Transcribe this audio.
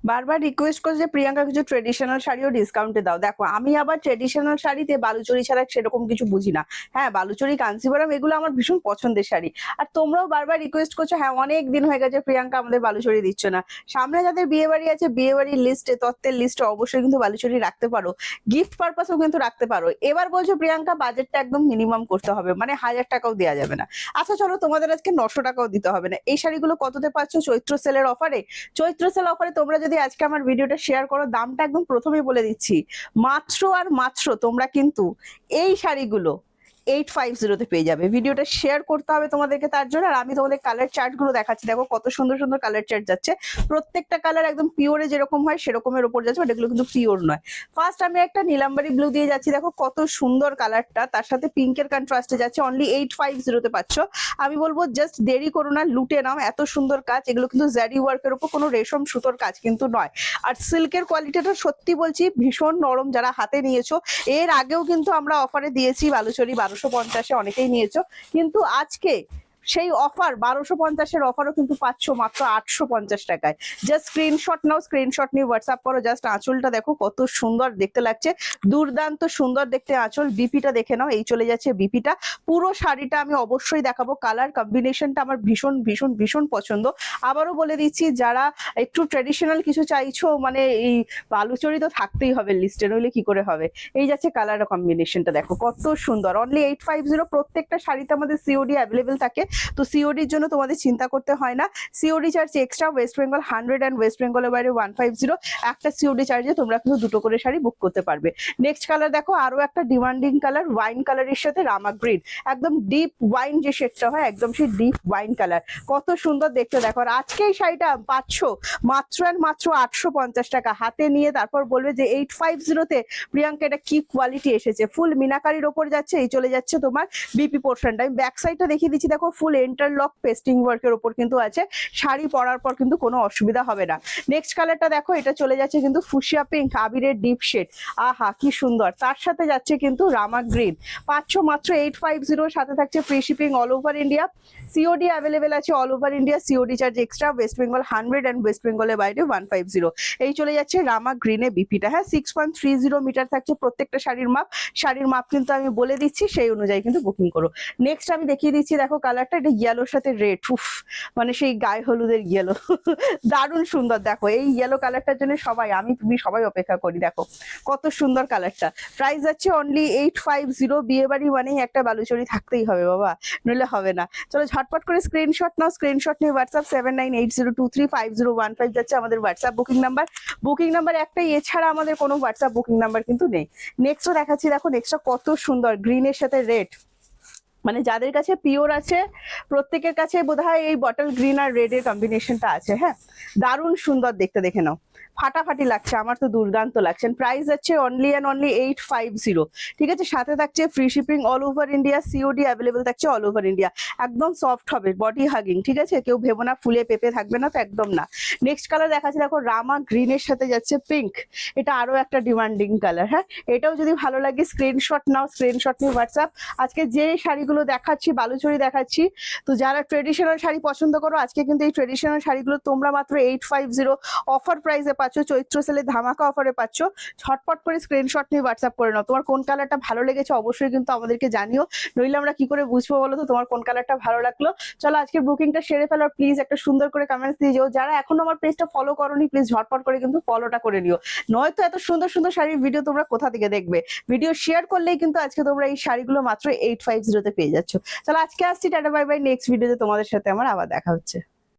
বারবার রিকোয়েস্ট করছে যে প্রিয়াঙ্কা কিছু ট্রেডিশনাল শাড়িও ডিসকাউন্টে দাও। দেখো আমি আবার ট্রেডিশনাল শাড়িতে বালুচরি ছাড়া সেরকম কিছু বুঝি না। হ্যাঁ, বালুচরি, কাঞ্চিপুরম এগুলো আমার ভীষণ পছন্দের শাড়ি। আর তোমরাও বারবার রিকোয়েস্ট করছো, হ্যাঁ অনেক দিন হয়ে গেছে প্রিয়াঙ্কা আমাদের বালুচরি দিচ্ছ না। সামনে যাদের বিয়ে বাড়ি আছে, বিয়ে বাড়ির লিস্টে, তত্ত্বের লিস্টে অবশ্যই কিন্তু বালুচরি রাখতে পারো। গিফট পারপাসও কিন্তু রাখতে পারো। এবার বলছো প্রিয়াঙ্কা বাজেটটা একদম মিনিমাম করতে হবে, মানে 1000 টাকাও দেওয়া যাবে না। আচ্ছা চলো, তোমাদের আজকে 900 টাকাও দিতে হবে না। এই শাড়িগুলো কততে পাচ্ছ? চৈত্র সেলের অফারে। চৈত্র সেল অফারে তোমরা যদি আজকে আমার ভিডিওটা শেয়ার করো, দামটা একদম প্রথমেই বলে দিচ্ছি, মাত্র আর মাত্র তোমরা কিন্তু এই শাড়িগুলো 850 পেয়ে যাবে। ভিডিওটা শেয়ার করতে হবে তোমাদেরকে তার জন্য। আর আমি তোমাদের কালার চার্ট গুলো দেখাচ্ছি, দেখো কত সুন্দর সুন্দর কালার চার্ট যাচ্ছে। প্রত্যেকটা কালার একদম পিওরে যেরকম হয় সেরকমের উপর যাচ্ছে, বাট এগুলো কিন্তু পিওর নয়। ফার্স্ট আমি একটা নীলাম্বারি ব্লু দিয়ে যাচ্ছি, দেখো কত সুন্দর কালারটা, তার সাথে পিঙ্কের কন্ট্রাস্টে যাচ্ছে। অনলি 850 পাচ্ছ। আমি বলবো জাস্ট দেরি করো না, লুটে নাও। এত সুন্দর কাজ, এগুলো কিন্তু জারি ওয়ার্কের উপর, কোনো রেশম সুতোর কাজ কিন্তু নয়। আর সিল্কের কোয়ালিটিটা সত্যি বলছি ভীষণ নরম। যারা হাতে নিয়েছো, এর আগেও কিন্তু আমরা অফারে দিয়েছি বালুচরি 1250-এ, অনেকেই নিয়েছো। কিন্তু আজকে সেই অফার 1250-এর অফারও কিন্তু পাচ্ছ মাত্র 850 টাকায়। জাস্ট স্ক্রিনশট নাও, স্ক্রিনশট নিয়ে হোয়াটসঅ্যাপ করো। জাস্ট আঁচলটা দেখো কত সুন্দর দেখতে লাগছে, দুর্দান্ত সুন্দর দেখতে আঁচল। বিপিটা দেখে নাও, এই চলে যাচ্ছে বিপিটা। পুরো শাড়িটা আমি অবশ্যই দেখাবো। কালার কম্বিনেশনটা আমার ভীষণ ভীষণ ভীষণ পছন্দ। আবারও বলে দিচ্ছি, যারা একটু ট্রেডিশনাল কিছু চাইছো, মানে এই বালুচরি তো থাকতেই হবে লিস্টে, নইলে কি করে হবে। এই যাচ্ছে কালার কম্বিনেশনটা, দেখো কত সুন্দর। অনলি 850। প্রত্যেকটা শাড়িতে আমাদের সিওডি অ্যাভেলেবেল থাকে, তো সিওডির জন্য তোমাদের চিন্তা করতে হয় না। COD charge extra, West Bengal 100 and West বেঙ্গলের বাইরে 150। একটা সিওডি চার্জে তোমরা কিন্তু দুটো করে শাড়ি বুক করতে পারবে। নেক্সট কালার দেখো, আরো একটা ডিমান্ডিং কালার, ওয়াইন কালারের সাথে রামা গ্রিন। একদম ডিপ ওয়াইন যে শেডটা হয়, একদম সেই ডিপ ওয়াইন কালার, কত সুন্দর দেখতে দেখো। আর আজকে এই শাড়িটা পাচ্ছ মাত্র অ্যান্ড মাত্র 850 টাকা। হাতে নিয়ে তারপর বলবে যে 850-তে প্রিয়াঙ্কা এটা কি কোয়ালিটি এসেছে। ফুল মিনাকারির ওপর যাচ্ছে, এই চলে যাচ্ছে তোমার বিপি পোর্শনটা। আমি ব্যাক সাইডটা দেখিয়ে দিচ্ছি, দেখো ফুল ইন্টারলক পেস্টিং ওয়ার্কের ওপর কিন্তু আছে। শাড়ি পরার পর কিন্তু কোনো অসুবিধা হবে না। নেক্সট কালারটা দেখো, এটা চলে যাচ্ছে কিন্তু ফুশিয়া পিঙ্ক, আবিরের ডিপ শেড। আহা কি সুন্দর। তার সাথে যাচ্ছে কিন্তু রামা গ্রিন। পাচ্ছ মাত্র 850, সাথে থাকছে free shipping all over India. COD available আছে all over India. COD charge extra, West Bengal 100 and West বেঙ্গলের বাইরে 150। এই চলে যাচ্ছে রামা গ্রিনে বিপিটা। হ্যাঁ, 6.30 মিটার থাকছে প্রত্যেকটা শাড়ির মাপ। শাড়ির মাপ কিন্তু আমি বলে দিচ্ছি, সেই অনুযায়ী কিন্তু বুকিং করো। নেক্সট আমি দেখিয়ে দিচ্ছি, দেখো কালারটা, এটা ইয়েলোর সাথে রেড। উফ, মানে সেই গায়ে হলুদের ইয়েলো। দারুণ সুন্দর। দেখো এই ইয়েলো কালারটার জন্য সবাই, আমি তুমি সবাই অপেক্ষা করি। দেখো কত সুন্দর কালারটা। প্রাইস আছে অনলি 850। বিয়ে বাড়ি মানেই একটা বালুচরি থাকতেই হবে বাবা, নইলে হবে না। চলো ঝটপট করে স্ক্রিনশট নাও, স্ক্রিনশট নিয়ে হোয়াটসঅ্যাপ 7980235015 যাচ্ছে আমাদের WhatsApp booking number. Booking number একটাই, এছাড়া আমাদের কোনো হোয়াটসঅ্যাপ বুকিং নাম্বার কিন্তু নেই। নেক্সটও দেখাচ্ছি, দেখো নেক্সটটা কত সুন্দর, গ্রিনের সাথে রেড। মানে যাদের কাছে পিওর আছে প্রত্যেকের কাছে বোধহয় এই বটল গ্রিন আর রেড এর কম্বিনেশনটা আছে। হ্যাঁ, দারুণ সুন্দর দেখতে, দেখে নাও, ফাটাফাটি লাগছে, আমার তো দুর্দান্ত লাগছে। প্রাইস আছে অনলি অ্যান্ড অনলি 850। ঠিক আছে, সাথে থাকছে free shipping all over India. COD available থাকছে অল ওভার ইন্ডিয়া। একদম সফট হবে, বডি হাগিং। ঠিক আছে, কেউ ভেবো না ফুলে পেপে থাকবে না, তো একদম না। নেক্সট কালার দেখাচ্ছে, দেখো রামা গ্রিনের সাথে যাচ্ছে পিঙ্ক। এটা আরো একটা ডিমান্ডিং কালার। হ্যাঁ, এটাও যদি ভালো লাগে স্ক্রিনশট নাও, স্ক্রিনশট নিয়ে হোয়াটসঅ্যাপ। আজকে যে শাড়িগুলো দেখাচ্ছি, বালুচরি দেখাচ্ছি, তো যারা ট্রেডিশনাল শাড়ি পছন্দ করো, আজকে কিন্তু এই ট্রেডিশনাল শাড়িগুলো তোমরা মাত্র 850 অফার প্রাইসে পাচ্ছ। চৈত্র সেলে ধামাকা অফারে পাচ্ছ। ঝটপট করে স্ক্রিনশট নিয়ে হোয়াটসঅ্যাপ করে নাও। তোমার কোন কালারটা ভালো লেগেছে অবশ্যই কিন্তু আমাদেরকে জানিও, নইলে আমরা কি করে বুঝবো বলো তো তোমার কোন কালারটা ভালো লাগলো। চলো আজকে বুকিংটা সেরে ফেলো। প্লিজ একটা সুন্দর করে কমেন্টস দিয়ে যাও। যারা এখনো আমার পেজটা ফলো করোনি, প্লিজ ঝটপট করে কিন্তু ফলোটা করে নিও, নয়তো এত সুন্দর সুন্দর শাড়ির ভিডিও তোমরা কোথা থেকে দেখবে। ভিডিও শেয়ার করলেই কিন্তু আজকে তোমরা এই শাড়িগুলো মাত্র 850-তে পেয়ে যাচ্ছ। চলো আজকে আসছি, টাটা বাই বাই। নেক্সট ভিডিওতে তোমাদের সাথে আমার আবার দেখা হচ্ছে।